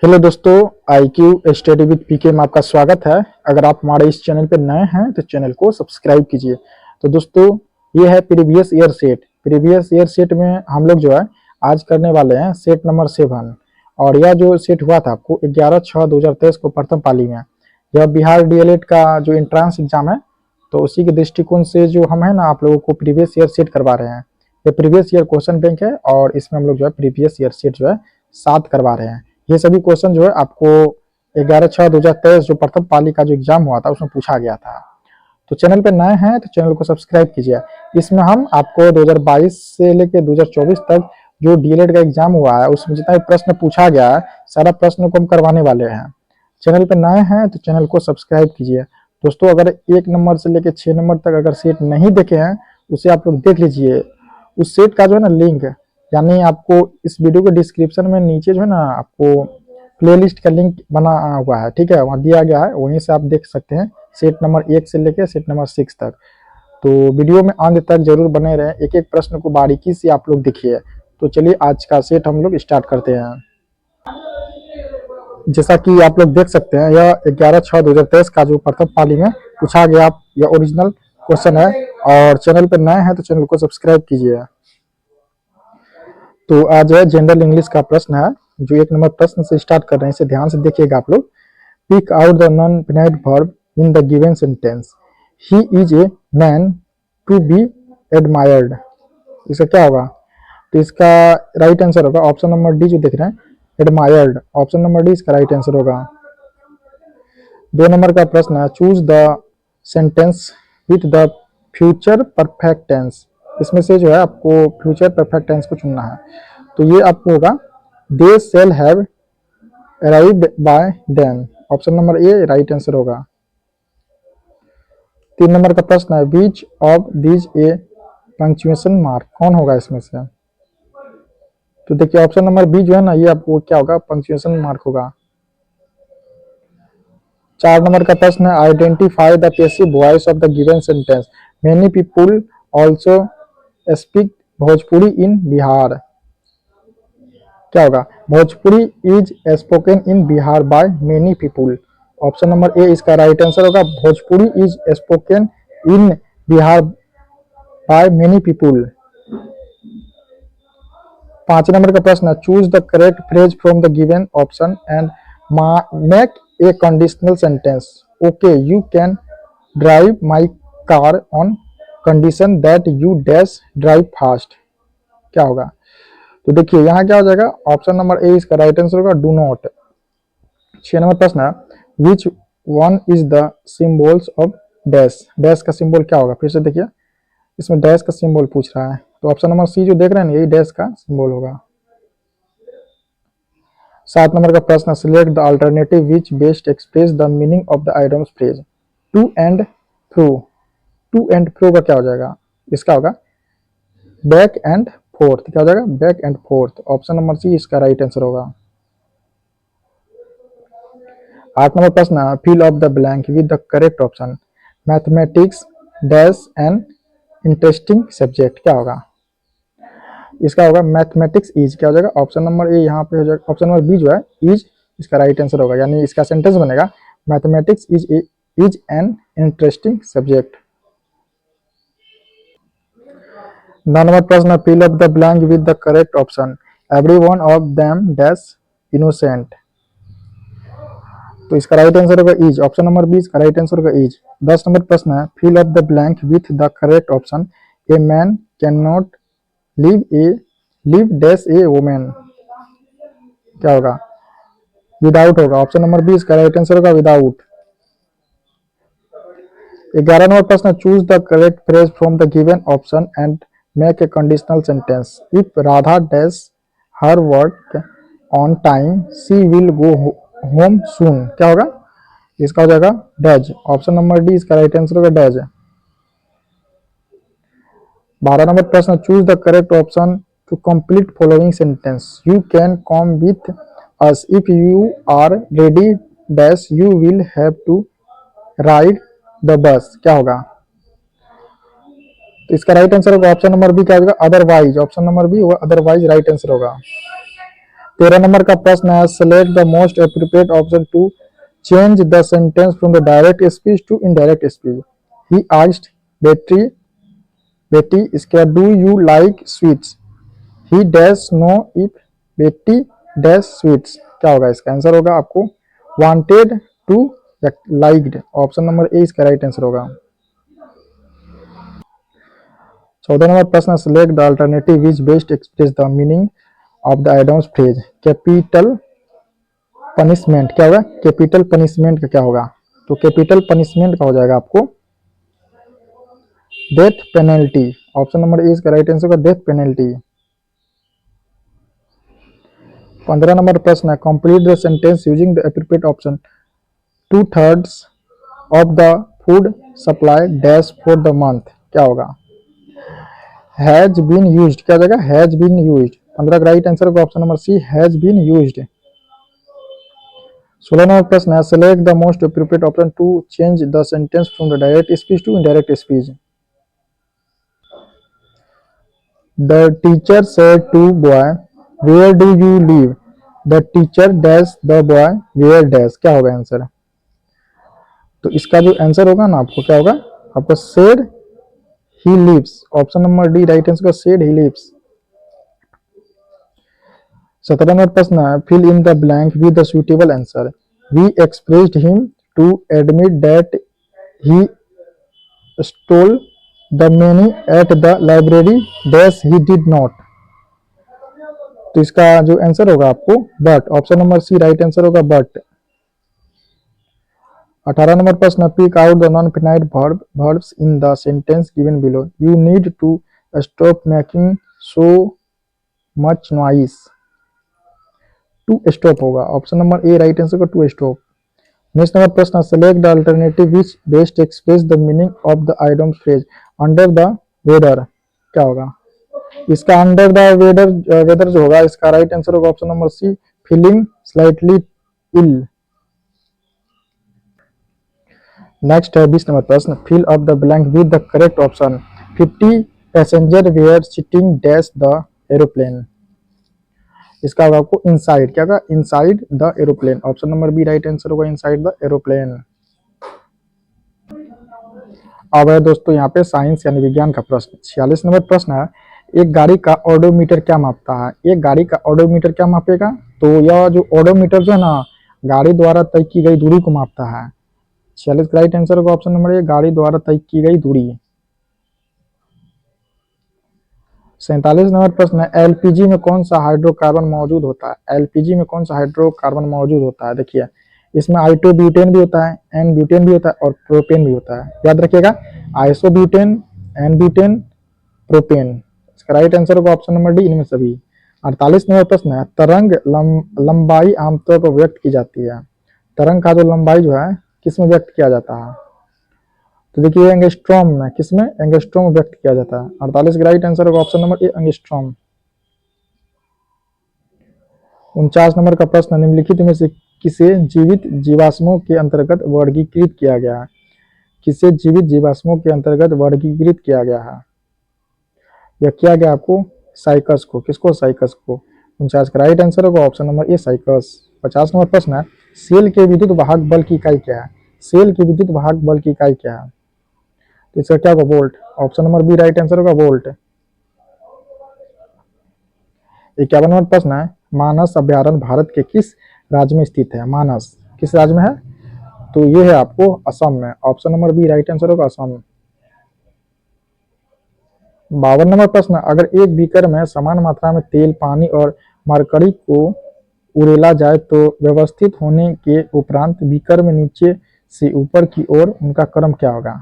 Hello दोस्तों, IQ study with पीके में आपका स्वागत है। अगर आप हमारे इस चैनल पर नए हैं तो चैनल को सब्सक्राइब कीजिए। तो दोस्तों, ये है previous year set. Previous year set में हम लोग जो है आज करने वाले हैं सेट नंबर 7। और यह जो सेट हुआ था आपको 11/6/2023 को प्रथम पाली में, यह बिहार डीएलएड का जो एंट्रांस एग्जाम है, तो उसी के दृष्टिकोण से जो हम है ना आप लोगों को प्रीवियस ईयर सेट करवा रहे हैं। ये प्रीवियस ईयर क्वेश्चन बैंक है और इसमें हम लोग जो है प्रीवियस ईयर सेट जो है 7 करवा रहे हैं। ये सभी क्वेश्चन जो है आपको 11/6/2023 जो प्रथम पाली का जो एग्जाम हुआ था उसमें पूछा गया था। तो चैनल पे नए हैं तो चैनल को सब्सक्राइब कीजिए। इसमें हम आपको 2022 से लेकर 2024 तक जो डीएलएड का एग्जाम हुआ है उसमें जितना भी प्रश्न पूछा गया है सारा प्रश्न को हम करवाने वाले हैं। चैनल पे नए हैं तो चैनल को सब्सक्राइब कीजिए। दोस्तों, अगर 1 नंबर से लेकर 6 नंबर तक अगर सेट नहीं देखे हैं उसे आप लोग देख लीजिए। उस सेट का जो है ना लिंक, यानी आपको इस वीडियो के डिस्क्रिप्शन में नीचे जो है ना आपको प्लेलिस्ट का लिंक बना हुआ है, ठीक है, वहाँ दिया गया है, वहीं से आप देख सकते हैं सेट नंबर 1 से लेकर सेट नंबर 6 तक। तो वीडियो में अंत तक जरूर बने रहें, एक एक प्रश्न को बारीकी से आप लोग देखिए। तो चलिए आज का सेट हम लोग स्टार्ट करते हैं। जैसा कि आप लोग देख सकते हैं, यह 11/6/2023 का जो प्रथम पाली में पूछा गया यह ओरिजिनल क्वेश्चन है। और चैनल पर नए हैं तो चैनल को सब्सक्राइब कीजिए। तो आज है जनरल इंग्लिश का प्रश्न है, जो 1 नंबर प्रश्न से स्टार्ट कर रहे हैं, इसे ध्यान से देखिएगा आप लोग। Pick out the non finite verb in the given sentence. He is a man to be admired. इसका क्या होगा? तो इसका राइट आंसर होगा ऑप्शन नंबर डी, जो देख रहे हैं एडमायर्ड। ऑप्शन नंबर डी इसका राइट आंसर होगा। 2 नंबर का प्रश्न है, choose the sentence with the future perfect tense. इसमें से जो है आपको फ्यूचर परफेक्ट टेंस को चुनना है। तो ये आपको होगा they shall have arrived by then. Option number A right answer होगा। 3 नंबर का प्रश्न है, which of these a punctuation mark. कौन होगा इसमें से? तो देखिए ऑप्शन नंबर बी जो है ना, ये आपको क्या होगा? पंक्चुएशन मार्क होगा। 4 नंबर का प्रश्न है, identify the passive voice of the given sentence. Many people also speak Bhojpuri in Bihar. क्या होगा? Bhojpuri is spoken in Bihar by many people. Option number A इसका राइट आंसर होगा। Bhojpuri is spoken in Bihar by many people. 5 number का प्रश्न है, choose the correct phrase from the given option and make a conditional sentence. Okay you can drive my car on condition that you dash drive fast. क्या होगा? तो देखिए यहाँ क्या हो जाएगा? ऑप्शन नंबर ए इसका राइट आंसर होगा, डू नॉट। 6 नंबर प्रश्न है, which one is the symbols of dash. Dash का सिंबल क्या होगा? फिर से देखिए, इसमें डैश का सिंबल पूछ रहा है, तो ऑप्शन नंबर सी जो देख रहे हैं यही डैश का सिंबल होगा। 7 नंबर का प्रश्न, select the alternative which best express the meaning of the items phrase. To and fro. To and fro का क्या हो जाएगा? इसका होगा बैक एंड फोर्थ। क्या हो जाएगा? Back and forth. Option number C इसका राइट आंसर होगा। 8 नंबर प्रश्न, fill off the blank with the correct option. Mathematics dash an interesting subject. क्या होगा? इसका होगा मैथमेटिक्स इज। क्या हो जाएगा? ऑप्शन नंबर ए यहाँ पे हो जाएगा। ऑप्शन नंबर बी जो है इज इसका राइट आंसर होगा, यानी इसका सेंटेंस बनेगा mathematics is an interesting subject. 9 number प्रश्न, fill up the blank with the correct option. Every one of them dash innocent. तो इसका राइट आंसर होगा इज। ऑप्शन नंबर बी इसका राइट आंसर होगा इज। 10 नंबर प्रश्न है, fill up the blank with the correct option. A man can not live dash a women. क्या होगा? Without होगा। ऑप्शन नंबर बी इसका राइट आंसर होगा विदाउट। 11 नंबर प्रश्न, choose the correct phrase from the given option and make a conditional sentence. If Radha dash her work on time she will go home soon. क्या होगा? इसका हो जाएगा does. Option number D इसका right answer होगा does. 12 number प्रश्न, choose the correct option to complete following sentence. You can come with us if you are ready dash you will have to ride the bus. क्या होगा? तो इसका right answer होगा option number B. क्या होगा? Otherwise. Option number B होगा otherwise right answer होगा। 13 number का प्रश्न है, select the most appropriate option to change the sentence from the direct speech to indirect speech. He asked Betty Betty इसके बाद do you like sweets, he dash know if Betty dash sweets. क्या होगा इसका आंसर? होगा आपको wanted to liked. Option number A इसका right answer होगा। 14 नंबर प्रश्न, select the alternative which best express the meaning of the idioms phrase. Capital punishment क्या होगा? कैपिटल पनिशमेंट का क्या होगा? तो कैपिटल पनिशमेंट का हो जाएगा आपको death penalty. Option number A इसका राइट आंसर होगा डेथ पेनल्टी। 15 नंबर प्रश्न है, complete the sentence using the appropriate option. 2/3 of the food supply dash for the month. क्या होगा? Has been used. क्या हो जाएगा? Has been used. 15 का राइट आंसर होगा option number C has been used. 16 number प्रश्न है, select the most appropriate option to change the sentence from the direct speech to indirect speech. The teacher said to boy where do you live, the teacher dash the boy where dash. क्या होगा answer? तो इसका जो answer होगा ना आपको क्या होगा? आपको said he lives. Option number D right answer का सेड ही लिव्स। 17 नंबर प्रश्न है, fill in the blank with the suitable answer. We expressed him to admit that he stole the money at the library dash he did not. तो इसका जो answer होगा आपको but. Option number C right answer होगा but. 18 number प्रश्न, pick out the non finite verbs in the sentence given below. You need to stop making so much noise. To stop होगा। Option number A right answer का to stop. Next number प्रश्न, select the alternative which best express the meaning of the item phrase under the weather. क्या होगा इसका? Under the weather जो होगा इसका right answer होगा option number C feeling slightly ill. Next है 20 number प्रश्न, fill up the blank with the correct option. 50 passenger were sitting dash the aeroplane. इसका होगा आपको इनसाइड। क्या होगा? Inside the aeroplane. Option number B right answer होगा inside the aeroplane. अब है दोस्तों यहाँ पे साइंस यानी विज्ञान का प्रश्न। 46 नंबर प्रश्न है, एक गाड़ी का ऑडोमीटर क्या मापता है? एक गाड़ी का ऑडोमीटर क्या मापेगा? तो यह जो ऑडोमीटर जो है ना गाड़ी द्वारा तय की गई दूरी को मापता है। 46 का राइट आंसर होगा ऑप्शन नंबर ए गाड़ी द्वारा तय की गई दूरी। 47 नंबर प्रश्न है, एलपीजी में कौन सा हाइड्रोकार्बन मौजूद होता है? एलपीजी में कौन सा हाइड्रोकार्बन मौजूद होता है? देखिए इसमें आइसोब्यूटेन भी होता है, एन ब्यूटेन भी होता है और प्रोपेन भी होता है। याद रखिएगा आइसोब्यूटेन, एन ब्यूटेन, प्रोपेन। इसका राइट आंसर होगा ऑप्शन नंबर डी इनमें सभी। 48 नंबर प्रश्न है, तरंग लंबाई आमतौर पर व्यक्त की जाती है। तरंग का जो लंबाई जो है किसमें व्यक्त किया जाता है? तो देखिए एंगस्ट्रॉम में। किसमें? एंगस्ट्रॉम व्यक्त किया जाता है। 48 का राइट आंसर होगा ऑप्शन नंबर ए एंगस्ट्रॉम। 49 नंबर का प्रश्न, निम्नलिखित में से किसे जीवित जीवाश्मों के अंतर्गत वर्गीकृत किया गया है? किसे जीवित जीवाश्मों के अंतर्गत वर्गीकृत किया गया है? यह किया गया आपको साइकस को। किसको? साइकस को। 49 का राइट आंसर होगा ऑप्शन नंबर ए साइकस। 50 नंबर प्रश्न है, सेल के विद्युत वाहक बल की इकाई क्या है? सेल के विद्युत वाहक बल की इकाई क्या है? तो इसका क्या होगा? Volt. Option number B right answer होगा वोल्ट। 51 नंबर प्रश्न है, मानस अभ्यारण्य भारत के किस राज्य में स्थित है? मानस किस राज्य में है? तो ये है आपको असम में। Option number B right answer होगा असम। 52 नंबर प्रश्न, अगर एक बीकर में समान मात्रा में तेल, पानी और मरकरी को उड़ेला जाए तो व्यवस्थित होने के उपरांत बीकर में नीचे से ऊपर की ओर उनका क्रम क्या होगा?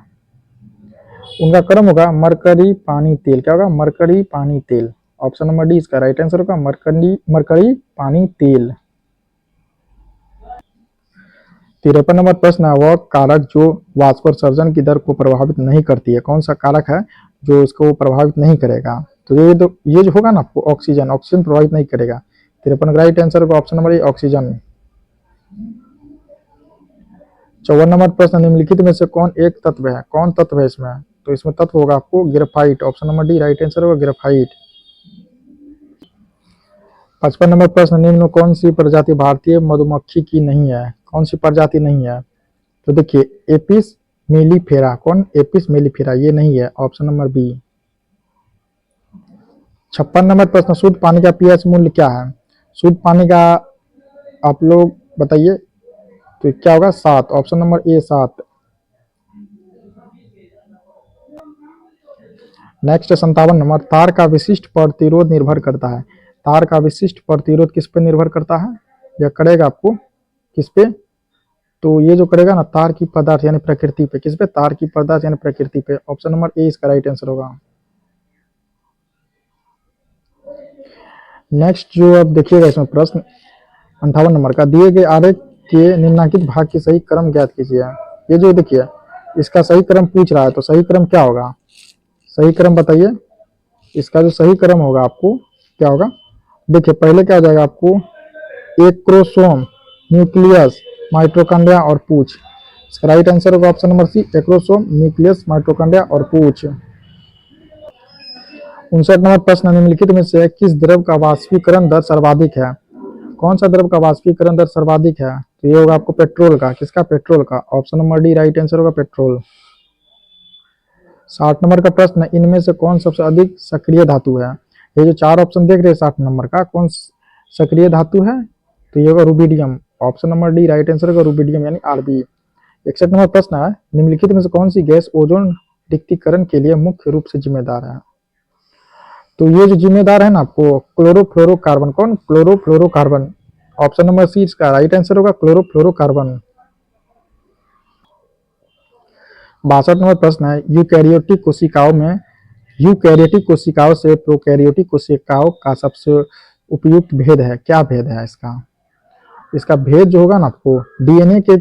उनका क्रम होगा मरकरी पानी तेल। क्या होगा? मरकरी पानी तेल। ऑप्शन नंबर डी इसका राइट आंसर होगा मरकरी पानी तेल। 53 नंबर प्रश्न है, वह कारक जो वाष्पोत्सर्जन की दर को प्रभावित नहीं करती है? कौन सा कारक है जो इसको प्रभावित नहीं करेगा? तो ये जो होगा ना आपको ऑक्सीजन। ऑक्सीजन प्रभावित नहीं करेगा। 53 का राइट आंसर होगा option number A oxygen. 54 number प्रश्न, निम्नलिखित में से कौन एक तत्व है? कौन तत्व है इसमें? तो इसमें तत्व होगा आपको graphite. Option number D right answer होगा ग्रेफाइट। 55 नंबर प्रश्न, निम्न में कौन सी प्रजाति भारतीय मधुमक्खी की नहीं है? कौन सी प्रजाति नहीं है? तो देखिए एपिस मेलिफेरा, कौन? एपिस मेलिफेरा, ये नहीं है, ऑप्शन नंबर बी। 56 नंबर प्रश्न, शुद्ध पानी का पीएच मूल्य क्या है? शुद्ध पानी का आप लोग बताइए, तो क्या होगा? 7, ऑप्शन नंबर ए 7। नेक्स्ट 57 नंबर, तार का विशिष्ट प्रतिरोध निर्भर करता है। तार का विशिष्ट प्रतिरोध किस पे निर्भर करता है? यह करेगा आपको किस पे? तो ये जो करेगा ना, तार की पदार्थ यानी प्रकृति पे। किस पे? तार की पदार्थ यानी प्रकृति पे। ऑप्शन नंबर ए इसका राइट आंसर होगा। नेक्स्ट जो अब देखिएगा इसमें प्रश्न 58 नंबर का, दिए गए आरेख के निम्नलिखित भाग की सही क्रम ज्ञात कीजिए। ये जो देखिए इसका सही क्रम पूछ रहा है, तो सही क्रम क्या होगा? सही क्रम बताइए। इसका जो सही क्रम होगा आपको क्या होगा? देखिए पहले क्या हो जाएगा आपको, एक्रोसोम, न्यूक्लियस, माइटोकॉन्ड्रिया और पूछ। इसका राइट आंसर होगा option number C, acrosome, nucleus, mitochondria और पूछ। 59 नंबर प्रश्न, निम्नलिखित में से किस द्रव का वाष्पीकरण दर सर्वाधिक है? कौन सा द्रव का वाष्पीकरण दर सर्वाधिक है? तो ये होगा आपको पेट्रोल का। किसका? पेट्रोल का। Option number D right answer होगा, पेट्रोल। 60 नंबर का प्रश्न, इनमें से कौन सबसे अधिक सक्रिय धातु है? ये जो 4 ऑप्शन देख रहे हैं 60 नंबर का, कौन सक्रिय धातु है? तो ये होगा rubidium. Option number D right answer होगा, रूबिडियम यानी आरबी। 61 नंबर प्रश्न है, निम्नलिखित में से कौन सी गैस ओजोन रिक्तीकरण के लिए मुख्य रूप से जिम्मेदार है? तो ये जो जिम्मेदार है ना आपको, क्लोरोफ्लोरोकार्बन। कौन? क्लोरोफ्लोरोकार्बन। ऑप्शन नंबर सी इसका राइट आंसर होगा, क्लोरोफ्लोरोकार्बन। 62 नंबर प्रश्न है, यूकैरियोटिक कोशिकाओं से प्रोकैरियोटिक कोशिकाओं का सबसे उपयुक्त भेद है। क्या भेद है इसका? इसका भेद जो होगा ना आपको, डीएनए के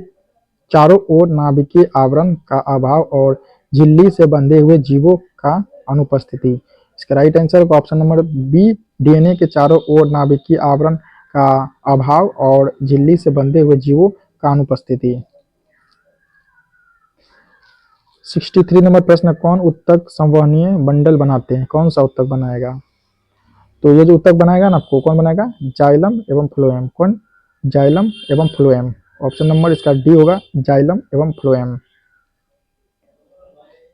चारों ओर नाभिकीय आवरण का अभाव और झिल्ली से बंधे हुए जीवों का अनुपस्थिति। इसका राइट आंसर होगा ऑप्शन नंबर बी, डीएनए के चारों ओर नाभिकीय आवरण का अभाव और झिल्ली से बंधे हुए जीवों का अनुपस्थिति। 63 नंबर प्रश्न, कौन उत्तक संवहनीय बंडल बनाते हैं? कौन सा उत्तक बनाएगा? तो ये जो उत्तक बनाएगा ना आपको, कौन बनाएगा? जाइलम एवं फ्लोएम। कौन? जाइलम एवं फ्लोएम। ऑप्शन नंबर इसका डी होगा, जाइलम एवं फ्लोएम।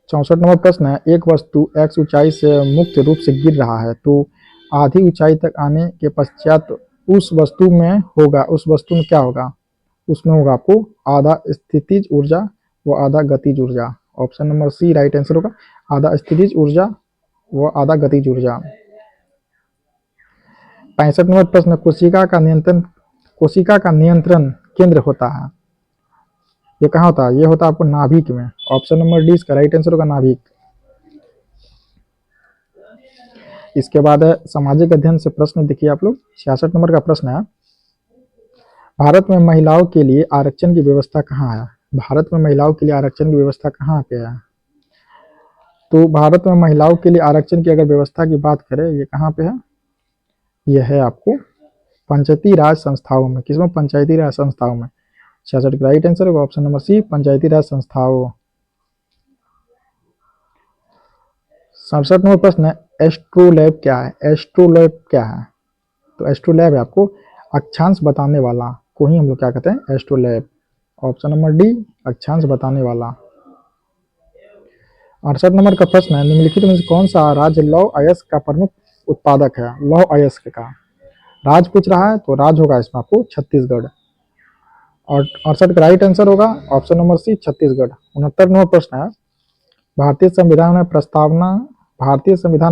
64 नंबर प्रश्न है, एक वस्तु x ऊंचाई से मुक्त रूप से गिर रहा है, तो आधी ऊंचाई तक आने के पश्चात उस वस्तु में क्या होगा? उसमें होगा आपको आधा स्थितिज ऊर्जा व आधा गतिज ऊर्जा। Option number C right answer होगा, आधा स्थितिज ऊर्जा व आधा गतिज ऊर्जा। 65 नंबर प्रश्न, कोशिका का नियंत्रण केंद्र होता है, ये कहाँ होता है? ये होता है आपको नाभिक में। ऑप्शन नंबर डी इसका राइट आंसर होगा, नाभिक। इसके बाद है सामाजिक अध्ययन से प्रश्न देखिए आप लोग। 66 नंबर का प्रश्न है, भारत में महिलाओं के लिए आरक्षण की व्यवस्था कहाँ है? भारत में महिलाओं के लिए आरक्षण की व्यवस्था कहाँ पे है? तो भारत में महिलाओं के लिए आरक्षण की अगर व्यवस्था की बात करें, ये कहाँ पे है? यह है आपको पंचायती राज संस्थाओं में। किसमें? पंचायती राज संस्थाओं में। 66 का राइट आंसर होगा ऑप्शन नंबर सी, पंचायती राज संस्थाओं। 67 नंबर प्रश्न है, एस्ट्रोलैब क्या है? एस्ट्रोलैब क्या है? तो एस्ट्रोलैब है आपको अक्षांश बताने वाला को ही हम लोग क्या कहते हैं? एस्ट्रोलैब। ऑप्शन नंबर डी, अक्षांश बताने वाला। 68 नंबर का प्रश्न है, निम्नलिखित में से कौन सा राज्य लौह अयस्क का प्रमुख उत्पादक है? लौह अयस्क का राज पूछ रहा है, तो राज होगा इसमें आपको छत्तीसगढ़। और 68 का राइट आंसर होगा option number C, Chhattisgarh. 69 number प्रश्न है, भारतीय संविधान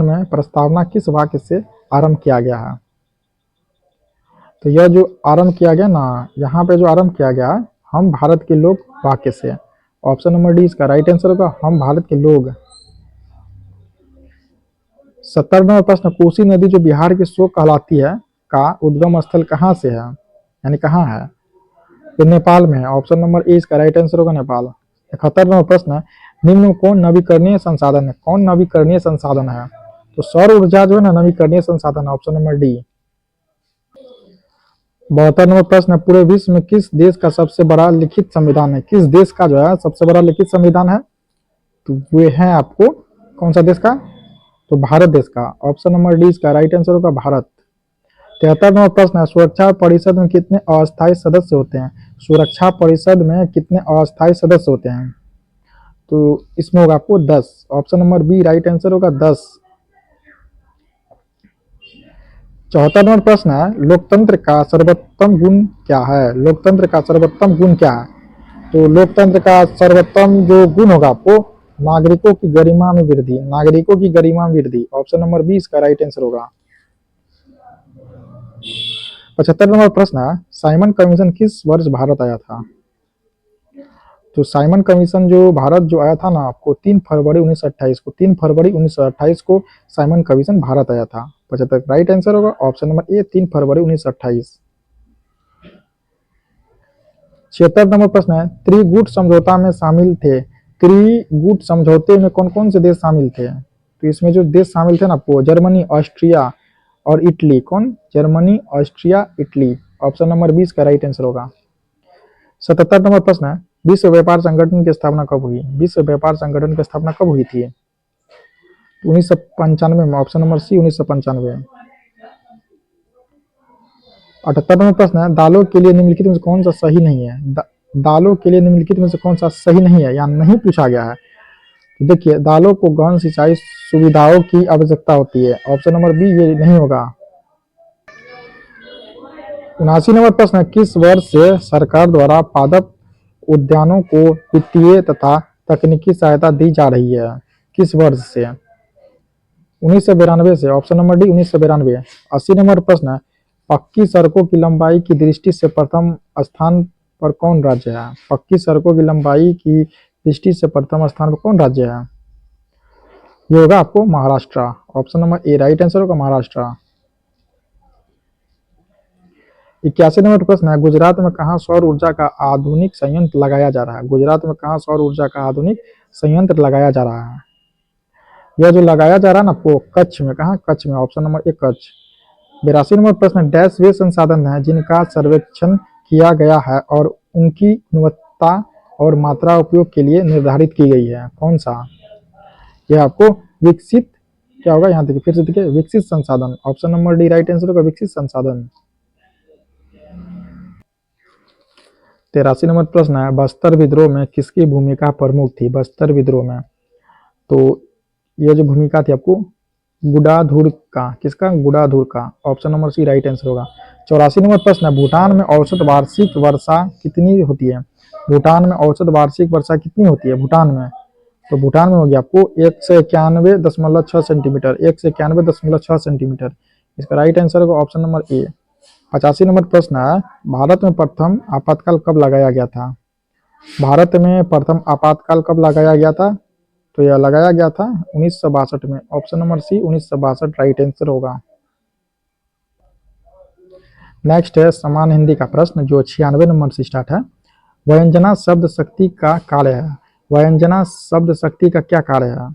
में प्रस्तावना किस वाक्य से आरंभ किया गया है? तो यह जो आरंभ किया गया ना, यहाँ पे जो आरंभ किया गया है, हम भारत के लोग वाक्य से। ऑप्शन नंबर डी इसका राइट आंसर होगा, हम भारत के लोग। 70 नंबर प्रश्न, कोसी नदी जो बिहार की शोक कहलाती है का उद्गम स्थल कहाँ से है, यानी कहाँ है? ये नेपाल में है। ऑप्शन नंबर ए इसका राइट आंसर होगा, नेपाल। 71 नंबर प्रश्न है, निम्न में कौन नवीकरणीय संसाधन है? कौन नवीकरणीय संसाधन है? तो सौर ऊर्जा जो है ना नवीकरणीय संसाधन है। Option number D. 72 नंबर प्रश्न है, पूरे विश्व में किस देश का सबसे बड़ा लिखित संविधान है? किस देश का जो है सबसे बड़ा लिखित संविधान है? तो वे है आपको कौन सा देश का? तो भारत देश का। ऑप्शन नंबर डी इसका राइट आंसर होगा, भारत। 73 नंबर प्रश्न है, सुरक्षा परिषद में कितने अस्थायी सदस्य होते हैं? सुरक्षा परिषद में कितने अस्थायी सदस्य होते हैं? तो इसमें होगा आपको 10। Option number B right answer होगा 10। 74 नंबर प्रश्न है, लोकतंत्र का सर्वोत्तम गुण क्या है? लोकतंत्र का सर्वोत्तम गुण क्या है? तो लोकतंत्र का सर्वोत्तम जो गुण होगा आपको, नागरिकों की गरिमा में वृद्धि। नागरिकों की गरिमा में वृद्धि। ऑप्शन नंबर बी इसका राइट आंसर होगा। 75 नंबर प्रश्न है, साइमन कमीशन किस वर्ष भारत आया था? तो साइमन कमीशन जो भारत जो आया था ना आपको 3 फरवरी 1928 को, 3 फरवरी 1928 को साइमन कमीशन भारत आया था। 75 राइट आंसर होगा ऑप्शन नंबर ए 3 फरवरी 1928। 76 नंबर प्रश्न है, त्रिगुट समझौता में शामिल थे। त्रिगुट समझौते में कौन कौन से देश शामिल थे? तो इसमें जो देश शामिल थे ना आपको, जर्मनी, ऑस्ट्रिया और इटली। कौन? Germany, Austria, Italy. Option number 20 का राइट आंसर होगा। 77 नंबर प्रश्न है, विश्व व्यापार संगठन की स्थापना कब हुई? विश्व व्यापार संगठन की स्थापना कब हुई थी? 1995 में। ऑप्शन नंबर सी 1995। 78 नंबर प्रश्न है, दालों के लिए निम्नलिखित में से कौन सा सही नहीं है? दालों के लिए निम्नलिखित में से कौन सा सही नहीं है या नहीं पूछा गया है? तो देखिए, दालों को गहन सिंचाई सुविधाओं की आवश्यकता होती है। ऑप्शन नंबर बी ये नहीं होगा। 79 नंबर प्रश्न है, किस वर्ष से सरकार द्वारा पादप उद्यानों को वित्तीय तथा तकनीकी सहायता दी जा रही है? किस वर्ष से? 1992 से। Option number D 1992। 80 नंबर प्रश्न है, पक्की सड़कों की लंबाई की दृष्टि से प्रथम स्थान पर कौन राज्य है? पक्की सड़कों की लंबाई की दृष्टि से प्रथम स्थान पर कौन राज्य है? ये होगा आपको Maharashtra. Option number A right answer होगा महाराष्ट्र। 81 नंबर प्रश्न है, गुजरात में कहाँ सौर ऊर्जा का आधुनिक संयंत्र लगाया जा रहा है? गुजरात में कहाँ सौर ऊर्जा का आधुनिक संयंत्र लगाया जा रहा है? यह जो लगाया जा रहा है ना आपको, कच्छ में। कहाँ? कच्छ में। ऑप्शन नंबर ए कच्छ। 82 नंबर प्रश्न, डैश वे संसाधन है जिनका सर्वेक्षण किया गया है और उनकी गुणवत्ता और मात्रा उपयोग के लिए निर्धारित की गई है? कौन सा? यह आपको विकसित क्या होगा? यहाँ देखिए, फिर से देखिए, विकसित संसाधन। Option number D right answer होगा विकसित संसाधन। 83 नंबर प्रश्न है, बस्तर विद्रोह में किसकी भूमिका प्रमुख थी? बस्तर विद्रोह में तो यह जो भूमिका थी आपको गुडाधुर का। किसका? गुडाधुर का। Option number C right answer होगा। 84 नंबर प्रश्न है, भूटान में औसत वार्षिक वर्षा कितनी होती है? भूटान में औसत वार्षिक वर्षा कितनी होती है भूटान में? तो भूटान में होगी आपको 191.6 सेंटीमीटर। 191.6 सेंटीमीटर। इसका राइट आंसर होगा ऑप्शन नंबर ए। 85 नंबर प्रश्न है, भारत में प्रथम आपातकाल कब लगाया गया था? भारत में प्रथम आपातकाल कब लगाया गया था? तो यह लगाया गया था 1962 में। Option number C 1962 right answer होगा। नेक्स्ट है समान हिंदी का प्रश्न जो 96 नंबर से स्टार्ट है। व्यंजना शब्द शक्ति का कार्य है। व्यंजना शब्द शक्ति का क्या कार्य है?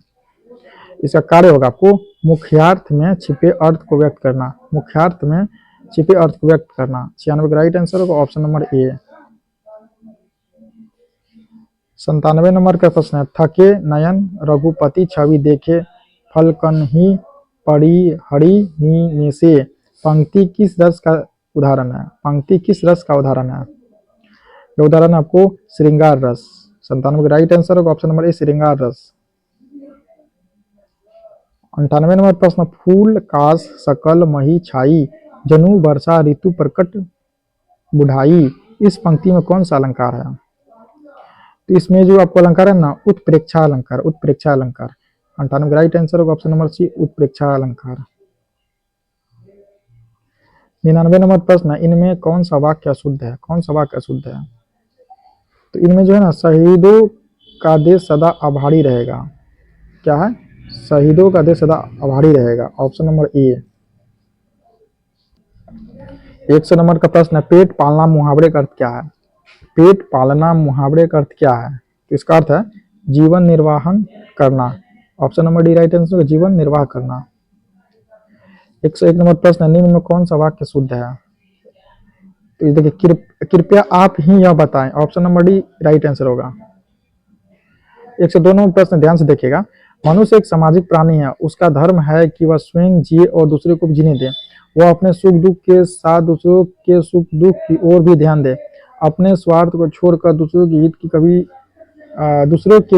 इसका कार्य होगा आपको मुख्यार्थ में छिपे अर्थ को व्यक्त करना। मुख्यार्थ में छिपे अर्थ को व्यक्त करना। 96 का राइट आंसर होगा ऑप्शन नंबर ए। 97 नंबर का प्रश्न है, थके नयन रघुपति छवि देखे फलकन ही पड़ी हरि नी से। पंक्ति किस रस का उदाहरण है? पंक्ति किस रस का उदाहरण है? यह उदाहरण आपको श्रृंगार रस। 97 का राइट आंसर होगा ऑप्शन नंबर ए श्रृंगार रस। 98 नंबर प्रश्न, फूल काश सकल मही छाई जनु वर्षा ऋतु प्रकट बुढ़ाई। इस पंक्ति में कौन सा अलंकार है? तो इसमें जो आपको अलंकार है ना, उत्प्रेक्षा अलंकार। उत्प्रेक्षा अलंकार। 98 का राइट आंसर होगा ऑप्शन नंबर सी उत्प्रेक्षा अलंकार। 99 नंबर प्रश्न है, इनमें कौन सा वाक्य अशुद्ध है? कौन सा वाक्य अशुद्ध है? तो इनमें जो है ना, शहीदों का देश सदा आभारी रहेगा। क्या है? शहीदों का देश सदा आभारी रहेगा। ऑप्शन नंबर ए। 100 नंबर का प्रश्न है, पेट पालना मुहावरे का अर्थ क्या है? पेट पालना मुहावरे का अर्थ क्या है? तो इसका अर्थ है जीवन निर्वाहन करना। Option number D right answer, जीवन निर्वाह करना। 101 नंबर प्रश्न, निम्न में कौन सा वाक्य शुद्ध है? तो ये देखिए, कृपया आप ही यह बताएं। Option number D right answer होगा। 102 नंबर प्रश्न ध्यान से देखिएगा, मनुष्य एक सामाजिक प्राणी है। उसका धर्म है कि वह स्वयं जिए और दूसरे को भी जीने दे। वह अपने सुख दुख के साथ दूसरों के सुख दुख की ओर भी ध्यान दे। अपने स्वार्थ को छोड़कर दूसरों के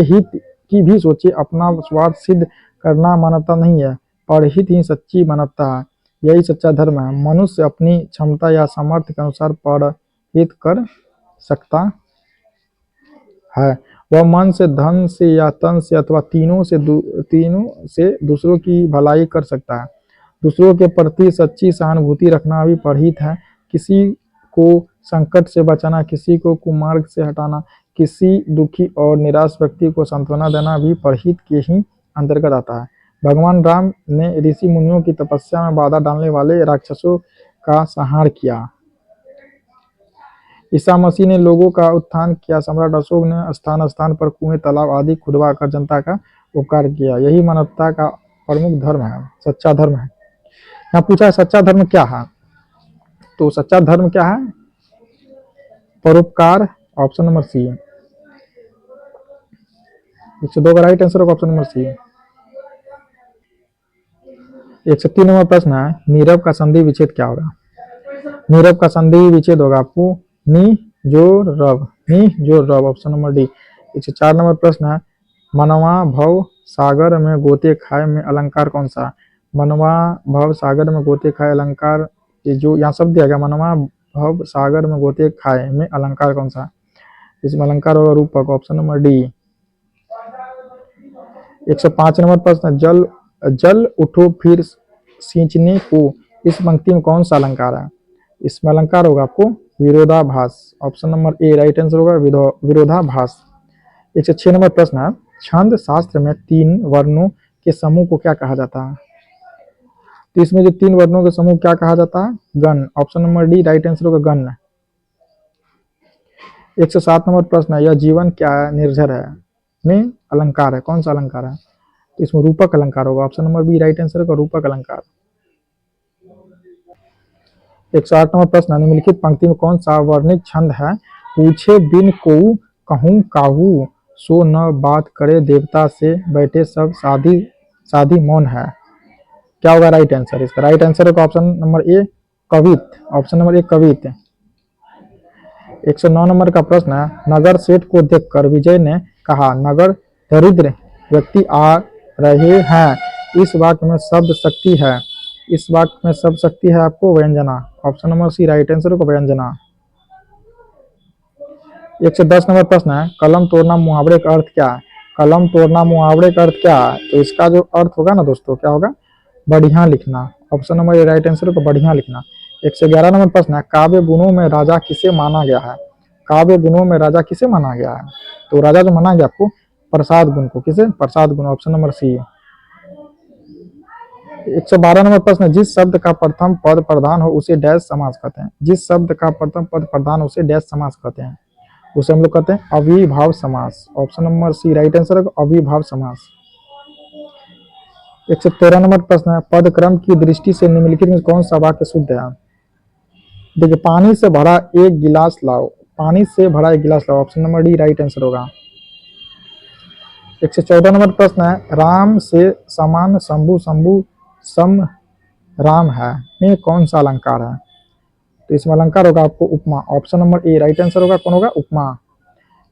हित की भी सोचे। अपना स्वार्थ सिद्ध करना मानवता नहीं है, परहित ही सच्ची मानवता है। यही सच्चा धर्म है। मनुष्य अपनी क्षमता या सामर्थ्य के अनुसार परहित कर सकता है। वह मन से, धन से या तन से अथवा तीनों से दूसरों की भलाई कर सकता है। दूसरों के प्रति सच्ची सहानुभूति रखना भी परहित है। किसी को संकट से बचाना, किसी को कुमार्ग से हटाना, किसी दुखी और निराश व्यक्ति को सांत्वना देना भी परहित के ही अंतर्गत आता है। भगवान राम ने ऋषि मुनियों की तपस्या में बाधा डालने वाले राक्षसों का संहार किया। ईसा मसीह ने लोगों का उत्थान किया। सम्राट अशोक ने स्थान स्थान पर कुएं, तालाब आदि खुदवा कर जनता का उपकार किया। यही मानवता का प्रमुख धर्म है, सच्चा धर्म है। यहाँ पूछा है सच्चा धर्म क्या है, तो सच्चा धर्म क्या है? परोपकार, ऑप्शन नंबर सी। 102 का राइट आंसर होगा ऑप्शन नंबर सी। 103 नंबर प्रश्न है, नीरव का संधि विच्छेद क्या होगा? नीरव का संधि विच्छेद होगा आपको नी जो रव, ऑप्शन नंबर डी। 104 नंबर प्रश्न है, मनवा भव सागर में गोते खाए में अलंकार कौन सा? मनवा भव सागर में गोते खाए अलंकार, ये जो यहाँ शब्द दिया गया मनवा भव सागर में गोते खाए में अलंकार कौन सा? इसमें अलंकार होगा रूपक, ऑप्शन नंबर डी। 105 नंबर प्रश्न, जल जल उठो फिर सींचने को, इस पंक्ति में कौन सा अलंकार है? इसमें अलंकार होगा आपको विरोधाभास, option number A right answer होगा विरोधाभास। 106 नंबर प्रश्न है, छंद शास्त्र में 3 वर्णों के समूह को क्या कहा जाता है? तो इसमें जो 3 वर्णों के समूह क्या कहा जाता है? गण, option number D right answer होगा गण। 107 नंबर प्रश्न है, यह जीवन क्या है निर्झर है में अलंकार है, कौन सा अलंकार है? तो इसमें रूपक अलंकार होगा, option number B right answer होगा रूपक अलंकार। 108 नंबर प्रश्न, निम्नलिखित पंक्ति में कौन सा वर्णिक छंद है? पूछे बिन कोऊ कहूँ काहू, सो न बात करे देवता से, बैठे सब साधी मौन है। क्या होगा राइट आंसर? इसका राइट आंसर होगा ऑप्शन नंबर ए कवित, ऑप्शन नंबर ए कवित। 109 नंबर का प्रश्न है, नगर सेठ को देखकर विजय ने कहा, नगर दरिद्र व्यक्ति आ रहे हैं, इस वाक्य में शब्द शक्ति है। इस वाक्य में शब्द शक्ति है आपको व्यंजना, option number C right answer होगा व्यंजना। 110 नंबर प्रश्न है, कलम तोड़ना मुहावरे का अर्थ क्या है? कलम तोड़ना मुहावरे का अर्थ क्या है? तो इसका जो अर्थ होगा ना दोस्तों, क्या होगा? बढ़िया लिखना, option number A right answer होगा बढ़िया लिखना। 111 नंबर प्रश्न है, काव्य गुणों में राजा किसे माना गया है? काव्य गुणों में राजा किसे माना गया है? तो राजा जो माना गया आपको प्रसाद गुण को, किसे? प्रसाद गुण, ऑप्शन नंबर सी। 112 नंबर प्रश्न, जिस शब्द का प्रथम पद प्रधान हो उसे डैश समास कहते हैं। जिस शब्द का प्रथम पद प्रधान हो उसे डैश समास कहते हैं, उसे हम लोग कहते हैं अविभाव समास, option number C right answer है अविभाव समास। 113 नंबर प्रश्न है, पद क्रम की दृष्टि से निम्नलिखित में कौन सा वाक्य शुद्ध है? देखिए, पानी से भरा एक गिलास लाओ, पानी से भरा एक गिलास लाओ, option number D right answer होगा। 114 नंबर प्रश्न है, राम से समान शंभु शंभु सम राम है में कौन सा अलंकार है? तो इसमें अलंकार होगा आपको उपमा, option number A right answer होगा, कौन होगा? उपमा।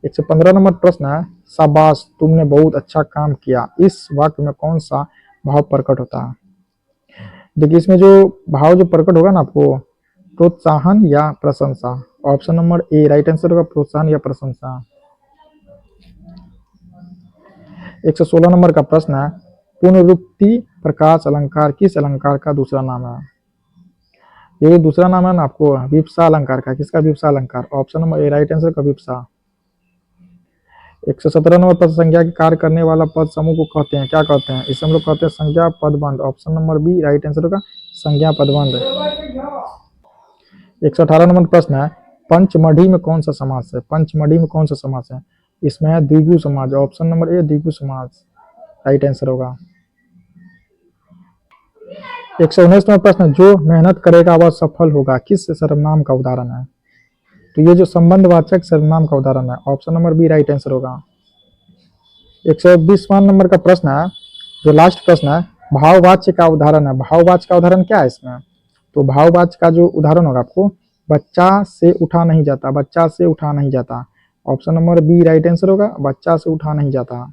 115 नंबर प्रश्न है, शाबाश तुमने बहुत अच्छा काम किया, इस वाक्य में कौन सा भाव प्रकट होता है? देखिए, इसमें जो भाव जो प्रकट होगा ना आपको, प्रोत्साहन या प्रशंसा, option number A right answer होगा प्रोत्साहन या प्रशंसा। 116 नंबर का प्रश्न है, पुनरुक्ति प्रकाश अलंकार किस अलंकार का दूसरा नाम है? ये दूसरा नाम है ना आपको विप्सा अलंकार का, किसका? विप्सा अलंकार, option number A right answer का विप्सा। 117 नंबर प्रश्न, संज्ञा के कार्य करने वाला पद समूह को कहते हैं, क्या कहते हैं? इसे हम लोग कहते हैं संज्ञा पदबंध, option number B right answer होगा संज्ञा पदबंध। 118 नंबर प्रश्न है, पंचमढ़ी में कौन सा समास है? पंचमढ़ी में कौन सा समास है? इसमें है द्विगु समाज, ऑप्शन नंबर ए द्विगु समाज राइट आंसर होगा। 119 नंबर प्रश्न, जो मेहनत करेगा वह सफल होगा, किस सर्वनाम का उदाहरण है? तो ये जो संबंधवाचक सर्वनाम का उदाहरण है, option number B right answer होगा। 120वां नंबर का प्रश्न है, जो लास्ट प्रश्न है, भाववाच्य का उदाहरण है, भाववाच्य का उदाहरण क्या है इसमें? तो भाववाचक का जो उदाहरण होगा आपको, बच्चा से उठा नहीं जाता, बच्चा से उठा नहीं जाता। Option number B right answer होगा, बच्चा से उठा नहीं जाता।